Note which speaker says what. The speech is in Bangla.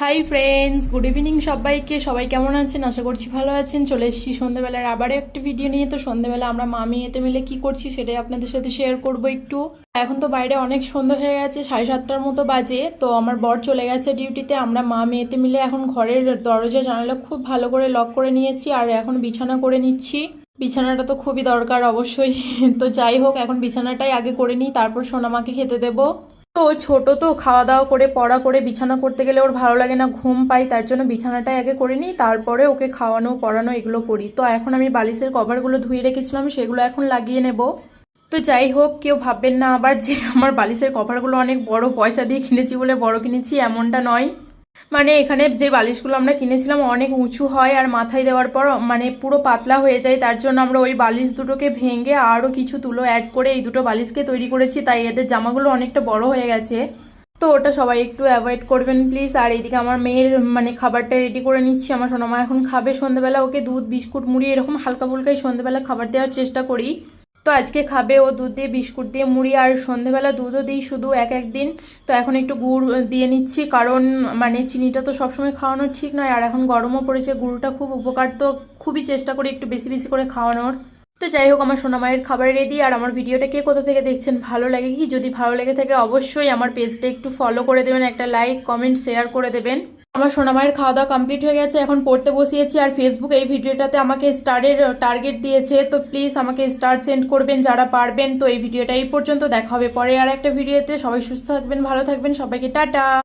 Speaker 1: হাই ফ্রেন্ডস, গুড ইভিনিং সবাইকে। সবাই কেমন আছেন? আশা করছি ভালো আছেন। চলে এসেছি সন্ধ্যেবেলার আবারও একটি ভিডিও নিয়ে। তো সন্ধ্যেবেলা আমরা মামি এতে মিলে কি করছি সেটাই আপনাদের সাথে শেয়ার করব একটু। এখন তো বাইরে অনেক সন্ধ্যা হয়ে গেছে, 7:30টার মতো বাজে। তো আমার বর চলে গেছে ডিউটিতে। আমরা মা মেয়েতে মিলে এখন ঘরের দরজা জানালা খুব ভালো করে লক করে নিয়েছি আর এখন বিছানা করে নিচ্ছি। বিছানাটা তো খুবই দরকার অবশ্যই। তো যাই হোক, এখন বিছানাটাই আগে করে নিই, তারপর সোনামাকে খেতে দেবো। তো ছোট তো খাওয়া দাওয়া করে পড়া করে বিছানা করতে গেলে ওর ভালো লাগে না, ঘুম পাই, তার জন্য বিছানাটাই আগে করে নিই, তারপরে ওকে খাওয়ানো পড়ানো এগুলো করি। তো এখন আমি বালিশের কভারগুলো ধুয়ে রেখেছিলাম, সেগুলো এখন লাগিয়ে নেব। তো যাই হোক, কেউ ভাববেন না আবার যে আমার বালিশের কভারগুলো অনেক বড়, পয়সা দিয়ে কিনেছি বলে বড় কিনেছি, এমনটা নয়। মানে এখানে যে বালিশগুলো আমরা কিনেছিলাম অনেক উঁচু হয় আর মাথায় দেওয়ার পর মানে পুরো পাতলা হয়ে যায়, তার জন্য আমরা ওই বালিশ দুটোকে ভেঙে আরও কিছু তুলো অ্যাড করে এই দুটো বালিশকে তৈরি করেছি, তাই এদের জামাগুলো অনেকটা বড় হয়ে গেছে। তো ওটা সবাই একটু অ্যাভয়েড করবেন প্লিজ। আর এইদিকে আমার মেয়ের মানে খাবারটা রেডি করে নিচ্ছি। আমার সোনামা এখন খাবে সন্ধ্যেবেলা, ওকে দুধ বিস্কুট মুড়ি এরকম হালকা ফুলকাই সন্ধ্যেবেলা খাবার দেওয়ার চেষ্টা করি। তো আজকে খাবে ও দুধ দিয়ে বিস্কুট দিয়ে মুড়ি, আর সন্ধেবেলা দুধও দিই শুধু এক এক দিন। তো এখন একটু গুড় দিয়ে নিচ্ছি, কারণ মানে চিনিটা তো সবসময় খাওয়ানো ঠিক নয়, আর এখন গরমও পড়েছে, গুড়টা খুব উপকার, তো খুবই চেষ্টা করি একটু বেশি বেশি করে খাওয়ানোর। তো যাই হোক, আমার সোনামায়ের খাবার রেডি। আর আমার ভিডিওটা কে কোথা থেকে দেখছেন, ভালো লাগে কি? যদি ভালো লেগে থাকে অবশ্যই আমার পেজটা একটু ফলো করে দেবেন, একটা লাইক কমেন্ট শেয়ার করে দেবেন। আমার সোনামায়ের খাওয়া দাওয়া কমপ্লিট হয়ে গেছে, এখন পড়তে বসিয়েছি। আর ফেসবুক এই ভিডিওটাতে আমাকে স্টারের টার্গেট দিয়েছে, তো প্লিজ আমাকে স্টার সেন্ড করবেন যারা পারবেন। তো এই ভিডিওটা এই পর্যন্ত, দেখা হবে পরে আর একটা ভিডিওতে। সবাই সুস্থ থাকবেন, ভালো থাকবেন, সবাইকে টাটা।